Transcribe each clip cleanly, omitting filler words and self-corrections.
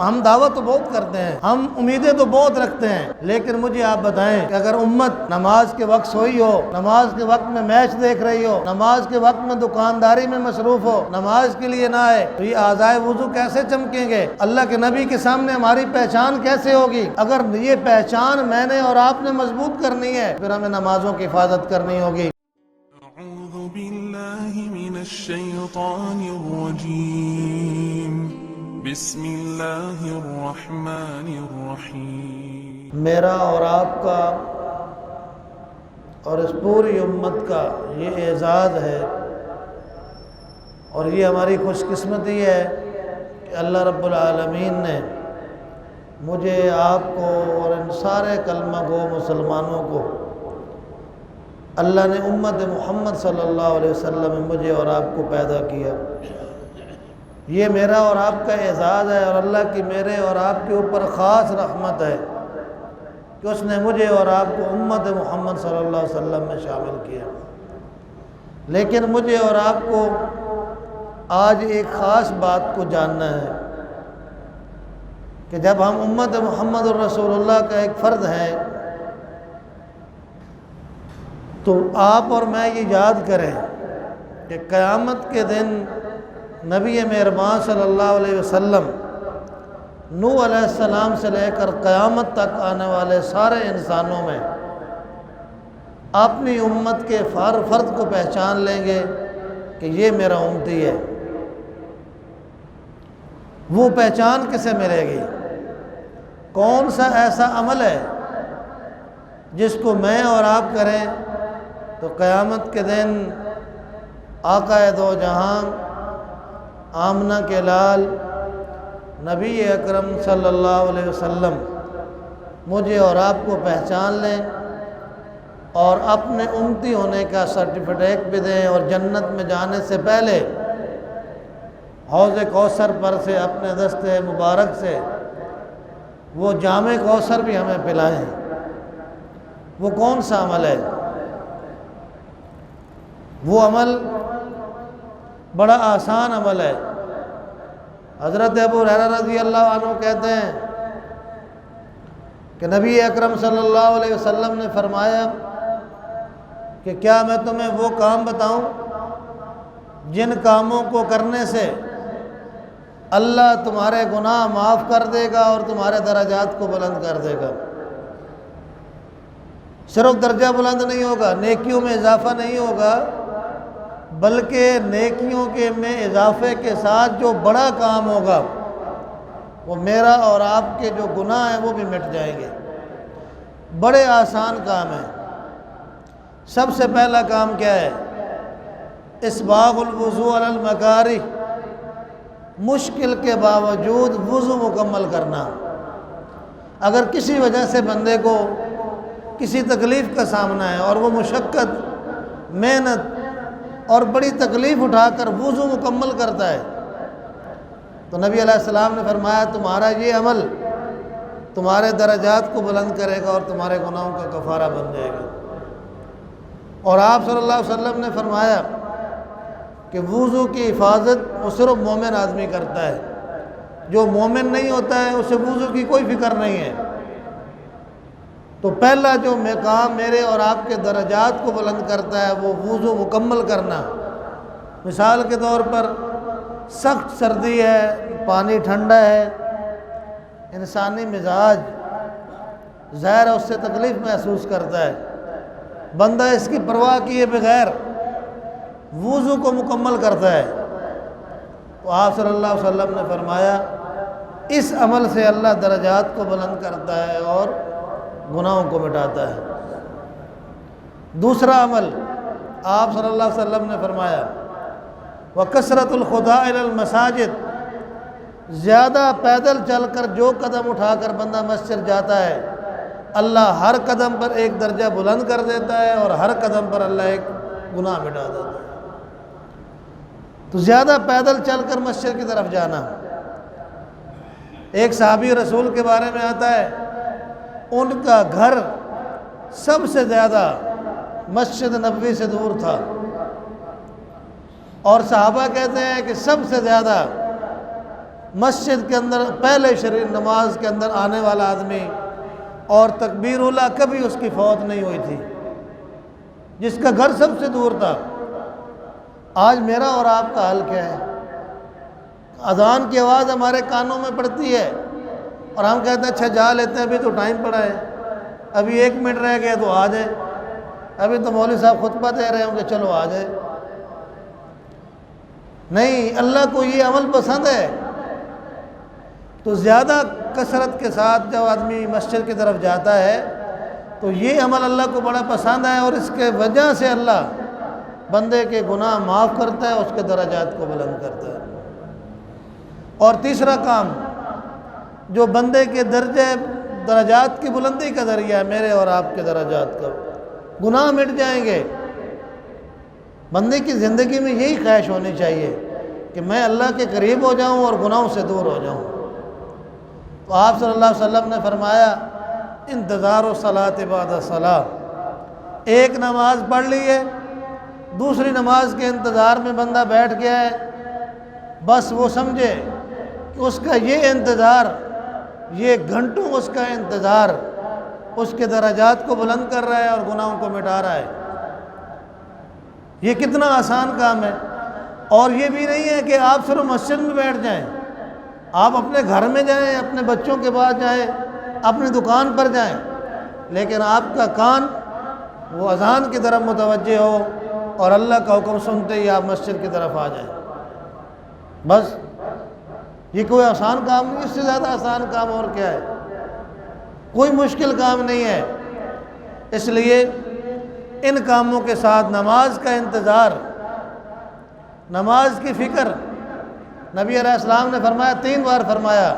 ہم دعوت تو بہت کرتے ہیں، ہم امیدیں تو بہت رکھتے ہیں، لیکن مجھے آپ بتائیں کہ اگر امت نماز کے وقت سوئی ہو، نماز کے وقت میں میچ دیکھ رہی ہو، نماز کے وقت میں دکانداری میں مصروف ہو، نماز کے لیے نہ آئے تو یہ اعضائے وضو کیسے چمکیں گے؟ اللہ کے نبی کے سامنے ہماری پہچان کیسے ہوگی؟ اگر یہ پہچان میں نے اور آپ نے مضبوط کرنی ہے پھر ہمیں نمازوں کی حفاظت کرنی ہوگی۔ أعوذ بالله من الشيطان الرجيم بسم الله الرحمن الرحيم میرا اور آپ کا اور اس پوری امت کا یہ اعزاز ہے اور یہ ہماری خوش قسمتی ہے کہ اللہ رب العالمین نے مجھے، آپ کو اور ان سارے کلمہ گو مسلمانوں کو، اللہ نے امت محمد صلی اللہ علیہ وسلم میں مجھے اور آپ کو پیدا کیا۔ یہ میرا اور آپ کا اعزاز ہے اور اللہ کی میرے اور آپ کے اوپر خاص رحمت ہے کہ اس نے مجھے اور آپ کو امت محمد صلی اللہ علیہ وسلم میں شامل کیا۔ لیکن مجھے اور آپ کو آج ایک خاص بات کو جاننا ہے کہ جب ہم امت محمد الرسول اللہ کا ایک فرد ہیں تو آپ اور میں یہ یاد کریں کہ قیامت کے دن نبی مہربان صلی اللہ علیہ وسلم نوح علیہ السلام سے لے کر قیامت تک آنے والے سارے انسانوں میں اپنی امت کے فرد کو پہچان لیں گے کہ یہ میرا امتی ہے۔ وہ پہچان کسے ملے گی؟ کون سا ایسا عمل ہے جس کو میں اور آپ کریں تو قیامت کے دن آقا دو جہاں، آمنہ کے لال نبی اکرم صلی اللہ علیہ وسلم مجھے اور آپ کو پہچان لیں اور اپنے امتی ہونے کا سرٹیفکیٹ بھی دیں اور جنت میں جانے سے پہلے حوض کوثر پر سے اپنے دست مبارک سے وہ جام کوثر بھی ہمیں پلائیں۔ وہ کون سا عمل ہے؟ وہ عمل بڑا آسان عمل ہے۔ حضرت ابو ہریرہ رضی اللہ عنہ کہتے ہیں کہ نبی اکرم صلی اللہ علیہ وسلم نے فرمایا کہ کیا میں تمہیں وہ کام بتاؤں جن کاموں کو کرنے سے اللہ تمہارے گناہ معاف کر دے گا اور تمہارے درجات کو بلند کر دے گا۔ صرف درجہ بلند نہیں ہوگا، نیکیوں میں اضافہ نہیں ہوگا، بلکہ نیکیوں کے میں اضافے کے ساتھ جو بڑا کام ہوگا وہ میرا اور آپ کے جو گناہ ہیں وہ بھی مٹ جائیں گے۔ بڑے آسان کام ہیں۔ سب سے پہلا کام کیا ہے؟ اسباغ الوضوء علی المکارہ، مشکل کے باوجود وضو مکمل کرنا۔ اگر کسی وجہ سے بندے کو کسی تکلیف کا سامنا ہے اور وہ مشقت، محنت اور بڑی تکلیف اٹھا کر وضو مکمل کرتا ہے تو نبی علیہ السلام نے فرمایا تمہارا یہ عمل تمہارے درجات کو بلند کرے گا اور تمہارے گناہوں کا کفارہ بن جائے گا۔ اور آپ صلی اللہ علیہ وسلم نے فرمایا کہ وضو کی حفاظت وہ صرف مومن آدمی کرتا ہے، جو مومن نہیں ہوتا ہے اسے وضو کی کوئی فکر نہیں ہے۔ تو پہلا جو کام میرے اور آپ کے درجات کو بلند کرتا ہے وہ وضو مکمل کرنا۔ مثال کے طور پر سخت سردی ہے، پانی ٹھنڈا ہے، انسانی مزاج ظاہر اس سے تکلیف محسوس کرتا ہے، بندہ اس کی پرواہ کیے بغیر وضو کو مکمل کرتا ہے تو آپ صلی اللہ علیہ وسلم نے فرمایا اس عمل سے اللہ درجات کو بلند کرتا ہے اور گناہوں کو مٹاتا ہے۔ دوسرا عمل آپ صلی اللہ علیہ وسلم نے فرمایا وَكَثْرَةُ الْخُطَىٰ إِلَى الْمَسَاجِدِ، زیادہ پیدل چل کر جو قدم اٹھا کر بندہ مسجد جاتا ہے اللہ ہر قدم پر ایک درجہ بلند کر دیتا ہے اور ہر قدم پر اللہ ایک گناہ مٹا دیتا ہے۔ تو زیادہ پیدل چل کر مسجد کی طرف جانا۔ ایک صحابی رسول کے بارے میں آتا ہے ان کا گھر سب سے زیادہ مسجد نبوی سے دور تھا اور صحابہ کہتے ہیں کہ سب سے زیادہ مسجد کے اندر پہلے شریف نماز کے اندر آنے والا آدمی اور تکبیر اولیٰ کبھی اس کی فوت نہیں ہوئی تھی، جس کا گھر سب سے دور تھا۔ آج میرا اور آپ کا حال کیا ہے؟ اذان کی آواز ہمارے کانوں میں پڑتی ہے اور ہم کہتے ہیں اچھا جا لیتے ہیں، ابھی تو ٹائم پڑا ہے، ابھی 1 منٹ رہ گیا تو آ جائے، ابھی تو مولوی صاحب خطبہ دے رہے ہوں کہ چلو آ جائے۔ نہیں، اللہ کو یہ عمل پسند ہے تو زیادہ کثرت کے ساتھ جب آدمی مسجد کی طرف جاتا ہے تو یہ عمل اللہ کو بڑا پسند ہے، اور اس کے وجہ سے اللہ بندے کے گناہ معاف کرتا ہے، اس کے درجات کو بلند کرتا ہے۔ اور تیسرا کام جو بندے کے درجات کی بلندی کا ذریعہ ہے، میرے اور آپ کے درجات کا، گناہ مٹ جائیں گے۔ بندے کی زندگی میں یہی خواہش ہونی چاہیے کہ میں اللہ کے قریب ہو جاؤں اور گناہوں سے دور ہو جاؤں۔ تو آپ صلی اللہ علیہ وسلم نے فرمایا انتظار الصلاۃ بعد الصلاۃ، ایک نماز پڑھ لی ہے، دوسری نماز کے انتظار میں بندہ بیٹھ گیا ہے، بس وہ سمجھے کہ اس کا یہ انتظار، یہ گھنٹوں اس کا انتظار اس کے درجات کو بلند کر رہا ہے اور گناہوں کو مٹا رہا ہے۔ یہ کتنا آسان کام ہے۔ اور یہ بھی نہیں ہے کہ آپ صرف مسجد میں بیٹھ جائیں، آپ اپنے گھر میں جائیں، اپنے بچوں کے پاس جائیں، اپنی دکان پر جائیں، لیکن آپ کا کان وہ اذان کی طرف متوجہ ہو اور اللہ کا حکم سنتے ہی آپ مسجد کی طرف آ جائیں۔ بس یہ کوئی آسان کام نہیں، اس سے زیادہ آسان کام اور کیا ہے؟ کوئی مشکل کام نہیں ہے۔ اس لیے ان کاموں کے ساتھ نماز کا انتظار، نماز کی فکر، نبی علیہ السلام نے فرمایا، 3 بار فرمایا،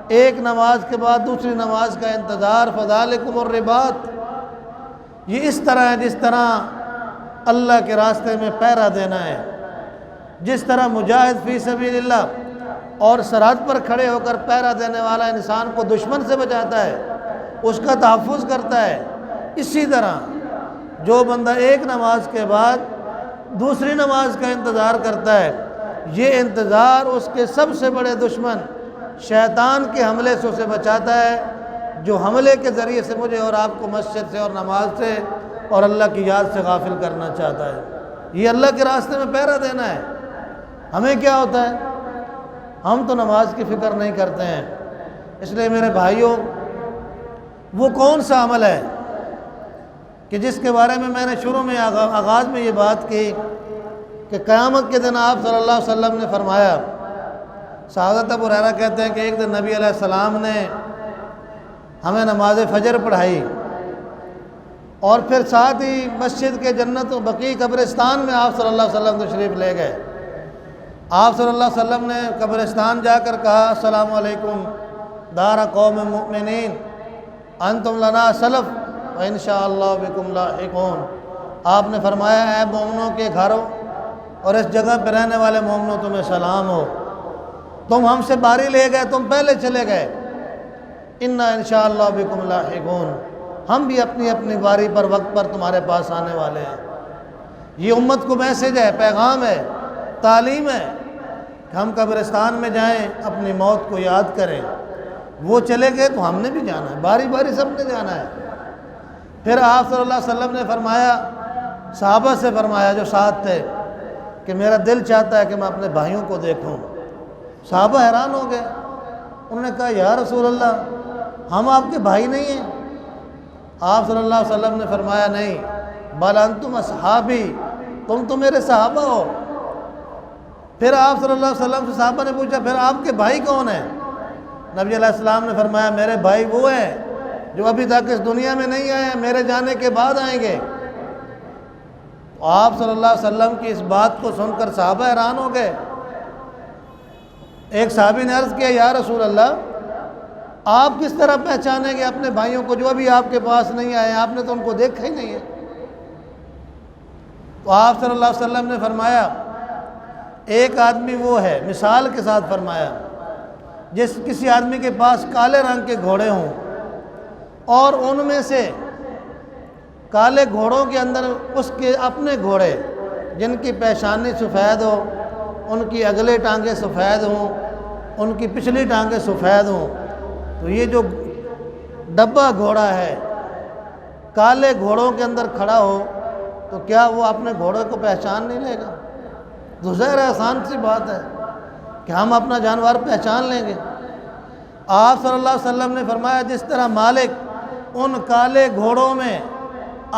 ایک نماز کے بعد دوسری نماز کا انتظار، فذالکم الرباط، یہ اس طرح ہے جس طرح اللہ کے راستے میں پہرا دینا ہے، جس طرح مجاہد فی سبیل اللہ اور سرحد پر کھڑے ہو کر پہرا دینے والا انسان کو دشمن سے بچاتا ہے، اس کا تحفظ کرتا ہے، اسی طرح جو بندہ ایک نماز کے بعد دوسری نماز کا انتظار کرتا ہے، یہ انتظار اس کے سب سے بڑے دشمن شیطان کے حملے سے اسے بچاتا ہے، جو حملے کے ذریعے سے مجھے اور آپ کو مسجد سے اور نماز سے اور اللہ کی یاد سے غافل کرنا چاہتا ہے۔ یہ اللہ کے راستے میں پہرا دینا ہے۔ ہمیں کیا ہوتا ہے؟ ہم تو نماز کی فکر نہیں کرتے ہیں۔ اس لیے میرے بھائیوں، وہ کون سا عمل ہے کہ جس کے بارے میں نے شروع میں آغاز میں یہ بات کی کہ قیامت کے دن آپ صلی اللہ علیہ وسلم نے فرمایا، حضرت ابو ہریرہ کہتے ہیں کہ ایک دن نبی علیہ السلام نے ہمیں نماز فجر پڑھائی اور پھر ساتھ ہی مسجد کے جنت و بقیع قبرستان میں آپ صلی اللہ علیہ وسلم تشریف لے گئے۔ آپ صلی اللہ علیہ وسلم نے قبرستان جا کر کہا، السلام علیکم دار قوم مؤمنین انتم لنا سلف وانشاءاللہ بکم لاحقون۔ آپ نے فرمایا، اے مومنوں کے گھروں اور اس جگہ پہ رہنے والے مومنوں، تمہیں سلام ہو، تم ہم سے باری لے گئے، تم پہلے چلے گئے، انا انشاءاللہ بکم لاحقون، ہم بھی اپنی اپنی باری پر وقت پر تمہارے پاس آنے والے ہیں۔ یہ امت کو میسج ہے، پیغام ہے، تعلیم ہے کہ ہم قبرستان میں جائیں، اپنی موت کو یاد کریں۔ وہ چلے گئے تو ہم نے بھی جانا ہے، باری باری سب نے جانا ہے۔ پھر آپ صلی اللہ علیہ وسلم نے فرمایا، صحابہ سے فرمایا جو ساتھ تھے، کہ میرا دل چاہتا ہے کہ میں اپنے بھائیوں کو دیکھوں۔ صحابہ حیران ہو گئے، انہوں نے کہا، یا رسول اللہ، ہم آپ کے بھائی نہیں ہیں؟ آپ صلی اللہ علیہ وسلم نے فرمایا، نہیں، بل انتم اصحابی، تم تو میرے صحابہ ہو۔ پھر آپ صلی اللہ علیہ وسلم سے صحابہ نے پوچھا، پھر آپ کے بھائی کون ہیں؟ نبی علیہ السلام نے فرمایا، میرے بھائی وہ ہیں جو ابھی تک اس دنیا میں نہیں آئے ہیں، میرے جانے کے بعد آئیں گے۔ تو آپ صلی اللہ علیہ وسلم کی اس بات کو سن کر صحابہ حیران ہو گئے۔ ایک صحابی نے عرض کیا، یا رسول اللہ، آپ کس طرح پہچانیں گے اپنے بھائیوں کو جو ابھی آپ کے پاس نہیں آئے ہیں؟ آپ نے تو ان کو دیکھا ہی نہیں ہے۔ تو آپ صلی اللہ علیہ وسلم نے فرمایا، ایک آدمی وہ ہے، مثال کے ساتھ فرمایا، جس کسی آدمی کے پاس کالے رنگ کے گھوڑے ہوں اور ان میں سے کالے گھوڑوں کے اندر اس کے اپنے گھوڑے جن کی پیشانی سفید ہو، ان کی اگلے ٹانگیں سفید ہوں، ان کی پچھلی ٹانگیں سفید ہوں، تو یہ جو ڈبہ گھوڑا ہے کالے گھوڑوں کے اندر کھڑا ہو تو کیا وہ اپنے گھوڑے کو پہچان نہیں لے گا؟ تو ظاہر ہے آسان سی بات ہے کہ ہم اپنا جانور پہچان لیں گے۔ آپ صلی اللہ علیہ وسلم نے فرمایا جس طرح مالک ان کالے گھوڑوں میں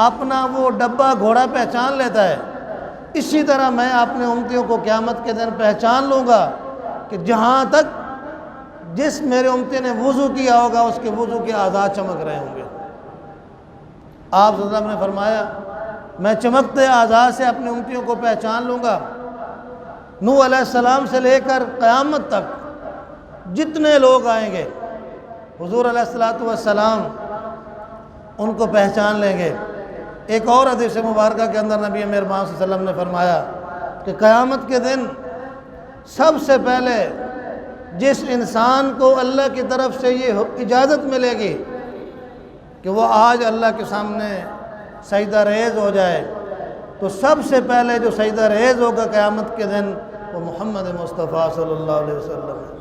اپنا وہ ڈبہ گھوڑا پہچان لیتا ہے، اسی طرح میں اپنے امتیوں کو قیامت کے دن پہچان لوں گا کہ جہاں تک جس میرے امتی نے وضو کیا ہوگا اس کے وضو کے اعضاء چمک رہے ہوں گے۔ آپ صلی اللہ علیہ وسلم نے فرمایا میں چمکتے اعضاء سے اپنے امتیوں کو پہچان لوں گا۔ نوح علیہ السلام سے لے کر قیامت تک جتنے لوگ آئیں گے حضور علیہ السلام ان کو پہچان لیں گے۔ ایک اور حدیث مبارکہ کے اندر نبی مہربان صلی اللہ علیہ وسلم نے فرمایا کہ قیامت کے دن سب سے پہلے جس انسان کو اللہ کی طرف سے یہ اجازت ملے گی کہ وہ آج اللہ کے سامنے سجدہ ریز ہو جائے، تو سب سے پہلے جو سجدہ ریز ہوگا قیامت کے دن وہ محمد مصطفیٰ صلی اللہ علیہ وسلم ہے۔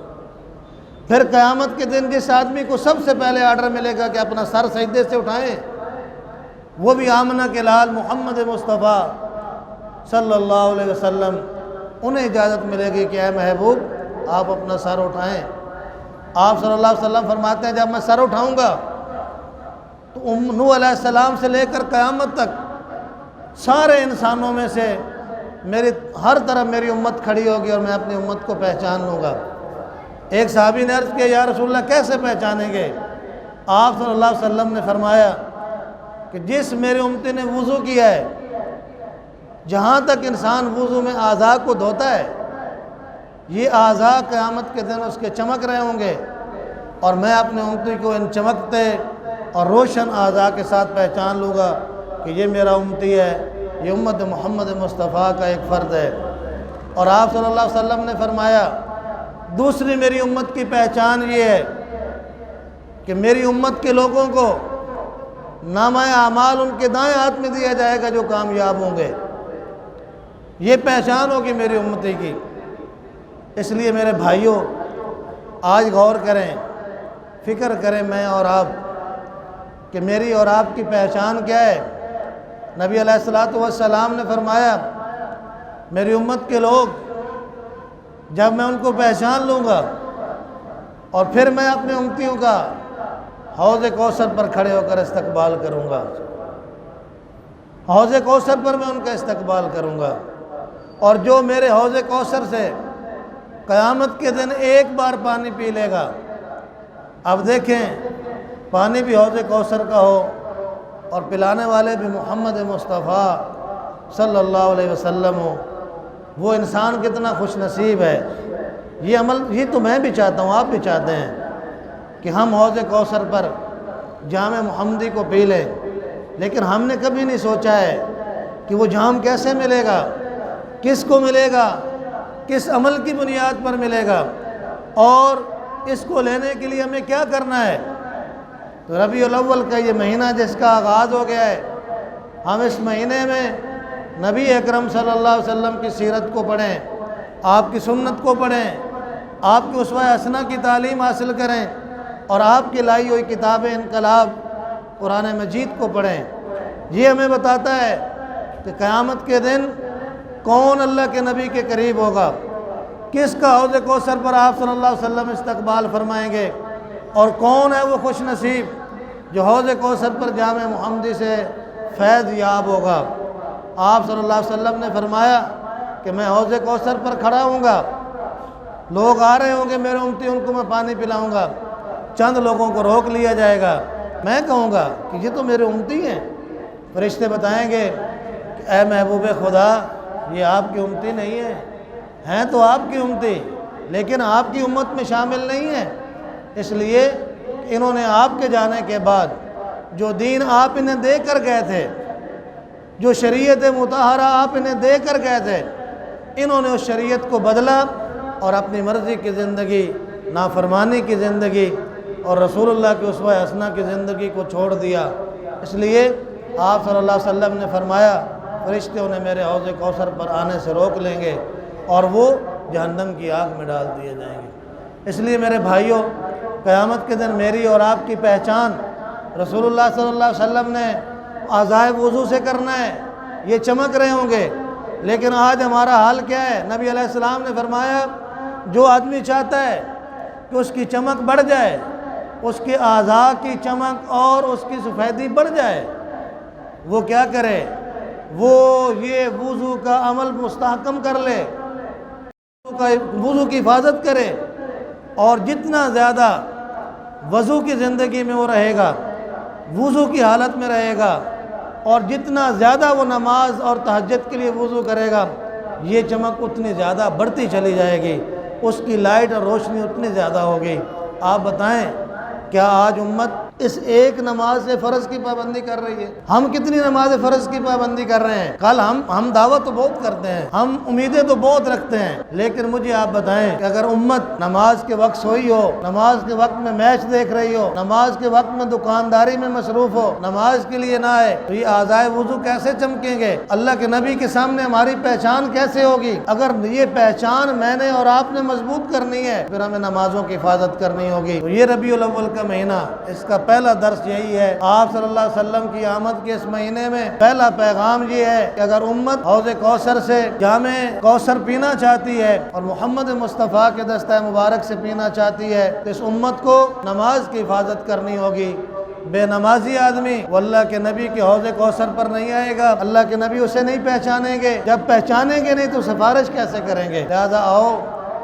پھر قیامت کے دن جس آدمی کو سب سے پہلے آرڈر ملے گا کہ اپنا سر سجدے سے اٹھائیں، وہ بھی آمنہ کے لال محمد مصطفیٰ صلی اللہ علیہ وسلم، انہیں اجازت ملے گی کہ اے محبوب آپ اپنا سر اٹھائیں۔ آپ صلی اللہ علیہ وسلم فرماتے ہیں جب میں سر اٹھاؤں گا تو نوح علیہ السلام سے لے کر قیامت تک سارے انسانوں میں سے میری ہر طرف میری امت کھڑی ہوگی اور میں اپنی امت کو پہچان لوں گا۔ ایک صحابی نے عرض کیا یا رسول اللہ کیسے پہچانیں گے؟ آپ صلی اللہ علیہ وسلم نے فرمایا کہ جس میرے امتی نے وضو کیا ہے، جہاں تک انسان وضو میں اعضاء کو دھوتا ہے یہ اعضاء قیامت کے دن اس کے چمک رہے ہوں گے، اور میں اپنے امتی کو ان چمکتے اور روشن اعضاء کے ساتھ پہچان لوں گا کہ یہ میرا امتی ہے، یہ امت محمد مصطفیٰ کا ایک فرد ہے۔ اور آپ صلی اللہ علیہ وسلم نے فرمایا دوسری میری امت کی پہچان یہ ہے کہ میری امت کے لوگوں کو نامہ اعمال ان کے دائیں ہاتھ میں دیا جائے گا جو کامیاب ہوں گے۔ یہ پہچان ہوگی میری امتی کی۔ اس لیے میرے بھائیوں آج غور کریں، فکر کریں میں اور آپ کہ میری اور آپ کی پہچان کیا ہے۔ نبی علیہ السلام نے فرمایا میری امت کے لوگ جب میں ان کو پہچان لوں گا اور پھر میں اپنے امتیوں کا حوض کوثر پر کھڑے ہو کر استقبال کروں گا، حوض کوثر پر میں ان کا استقبال کروں گا، اور جو میرے حوض کوثر سے قیامت کے دن ایک بار پانی پی لے گا، اب دیکھیں پانی بھی حوض کوثر کا ہو اور پلانے والے بھی محمد مصطفیٰ صلی اللہ علیہ وسلم ہو، وہ انسان کتنا خوش نصیب ہے۔ یہ عمل یہ تو میں بھی چاہتا ہوں، آپ بھی چاہتے ہیں کہ ہم حوض کوثر پر جام محمدی کو پی لیں، لیکن ہم نے کبھی نہیں سوچا ہے کہ وہ جام کیسے ملے گا، کس کو ملے گا، کس عمل کی بنیاد پر ملے گا، اور اس کو لینے کے لیے ہمیں کیا کرنا ہے۔ تو ربیع الاول کا یہ مہینہ جس کا آغاز ہو گیا ہے، ہم اس مہینے میں نبی اکرم صلی اللہ علیہ وسلم کی سیرت کو پڑھیں، آپ کی سنت کو پڑھیں، آپ کی اسوہ حسنہ کی تعلیم حاصل کریں، اور آپ کی لائی ہوئی کتاب انقلاب قرآن مجید کو پڑھیں۔ یہ ہمیں بتاتا ہے کہ قیامت کے دن کون اللہ کے نبی کے قریب ہوگا، کس کا حوض کوثر پر آپ صلی اللہ علیہ وسلم استقبال فرمائیں گے، اور کون ہے وہ خوش نصیب جو حوض کوثر پر جامع محمدی سے فیض یاب ہوگا۔ آپ صلی اللہ علیہ وسلم نے فرمایا کہ میں حوض کوثر پر کھڑا ہوں گا، لوگ آ رہے ہوں گے میرے امتی، ان کو میں پانی پلاؤں گا، چند لوگوں کو روک لیا جائے گا، میں کہوں گا کہ یہ تو میرے امتی ہیں۔ فرشتے بتائیں گے کہ اے محبوب خدا یہ آپ کی امتی نہیں ہے، ہیں تو آپ کی امتی لیکن آپ کی امت میں شامل نہیں ہے، اس لیے کہ انہوں نے آپ کے جانے کے بعد جو دین آپ انہیں دے کر گئے تھے، جو شریعت مطہرہ آپ انہیں دے کر گئے تھے، انہوں نے اس شریعت کو بدلا اور اپنی مرضی کی زندگی، نافرمانی کی زندگی اور رسول اللہ کی اسوہ حسنہ کی زندگی کو چھوڑ دیا۔ اس لیے آپ صلی اللہ علیہ وسلم نے فرمایا فرشتے انہیں میرے حوض کوثر پر آنے سے روک لیں گے اور وہ جہنم کی آگ میں ڈال دیے جائیں گے۔ اس لیے میرے بھائیوں، قیامت کے دن میری اور آپ کی پہچان رسول اللہ صلی اللہ علیہ وسلم نے اعضائے وضو سے کرنا ہے، یہ چمک رہے ہوں گے، لیکن آج ہمارا حال کیا ہے؟ نبی علیہ السلام نے فرمایا جو آدمی چاہتا ہے کہ اس کی چمک بڑھ جائے، اس کے اعضاء کی چمک اور اس کی سفیدی بڑھ جائے، وہ کیا کرے؟ وہ یہ وضو کا عمل مستحکم کر لے، وضو کی حفاظت کرے، اور جتنا زیادہ وضو کی زندگی میں وہ رہے گا، وضو کی حالت میں رہے گا، اور جتنا زیادہ وہ نماز اور تہجد کے لیے وضو کرے گا، یہ چمک اتنی زیادہ بڑھتی چلی جائے گی، اس کی لائٹ اور روشنی اتنی زیادہ ہوگی۔ آپ بتائیں کیا آج امت اس ایک نماز سے فرض کی پابندی کر رہی ہے؟ ہم کتنی نماز فرض کی پابندی کر رہے ہیں؟ کل ہم دعوت تو بہت کرتے ہیں، ہم امیدیں تو بہت رکھتے ہیں، لیکن مجھے آپ بتائیں کہ اگر امت نماز کے وقت سوئی ہو، نماز کے وقت میں میچ دیکھ رہی ہو، نماز کے وقت میں دکانداری میں مصروف ہو، نماز کے لیے نہ آئے، تو یہ اعضائے وضو کیسے چمکیں گے؟ اللہ کے نبی کے سامنے ہماری پہچان کیسے ہوگی؟ اگر یہ پہچان میں نے اور آپ نے مضبوط کرنی ہے، پھر ہمیں نمازوں کی حفاظت کرنی ہوگی۔ تو یہ ربیع الاول کا مہینہ، اس کا پہلا درس یہی ہے۔ آپ صلی اللہ علیہ وسلم کی آمد کے اس مہینے میں پہلا پیغام یہ ہے کہ اگر امت حوض کوثر سے جامع کوثر پینا چاہتی ہے اور محمد مصطفیٰ کے دستہ مبارک سے پینا چاہتی ہے، تو اس امت کو نماز کی حفاظت کرنی ہوگی۔ بے نمازی آدمی وہ اللہ کے نبی کے حوض کوثر پر نہیں آئے گا، اللہ کے نبی اسے نہیں پہچانیں گے، جب پہچانیں گے نہیں تو سفارش کیسے کریں گے؟ لہذا آؤ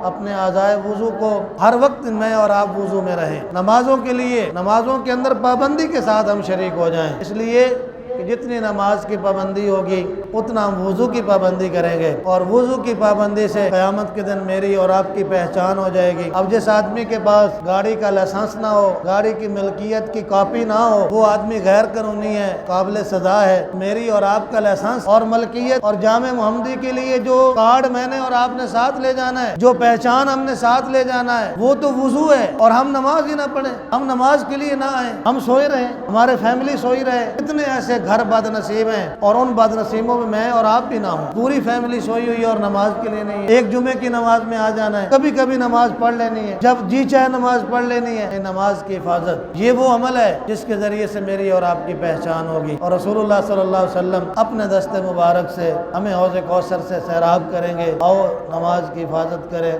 اپنے اعضائے وضو کو ہر وقت میں اور آپ وضو میں رہیں، نمازوں کے لیے نمازوں کے اندر پابندی کے ساتھ ہم شریک ہو جائیں، اس لیے کہ جتنی نماز کی پابندی ہوگی اتنا ہم وضو کی پابندی کریں گے، اور وضو کی پابندی سے قیامت کے دن میری اور آپ کی پہچان ہو جائے گی۔ اب جس آدمی کے پاس گاڑی کا لائسنس نہ ہو، گاڑی کی ملکیت کی کاپی نہ ہو، وہ آدمی غیر قانونی ہے، قابل سزا ہے۔ میری اور آپ کا لائسنس اور ملکیت اور جامع محمدی کے لیے جو کارڈ میں نے اور آپ نے ساتھ لے جانا ہے، جو پہچان ہم نے ساتھ لے جانا ہے، وہ تو وضو ہے، اور ہم نماز ہی نہ پڑھیں، ہم نماز کے لیے نہ آئیں، ہم سوئے رہیں، ہمارے فیملی سوئی رہے۔ کتنے ایسے گھر بد نصیب ہیں، اور ان بد نصیبوں میں میں اور آپ بھی نہ ہوں، پوری فیملی سوئی ہوئی اور نماز کے لیے نہیں ہے۔ ایک جمعے کی نماز میں آ جانا ہے، کبھی کبھی نماز پڑھ لینی ہے، جب جی چاہے نماز پڑھ لینی ہے۔ نماز کی حفاظت یہ وہ عمل ہے جس کے ذریعے سے میری اور آپ کی پہچان ہوگی، اور رسول اللہ صلی اللہ علیہ وسلم اپنے دست مبارک سے ہمیں حوض کوثر سے سیراب کریں گے۔ آؤ نماز کی حفاظت کریں،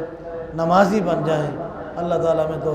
نمازی بن جائیں۔ اللہ تعالیٰ میں توفیق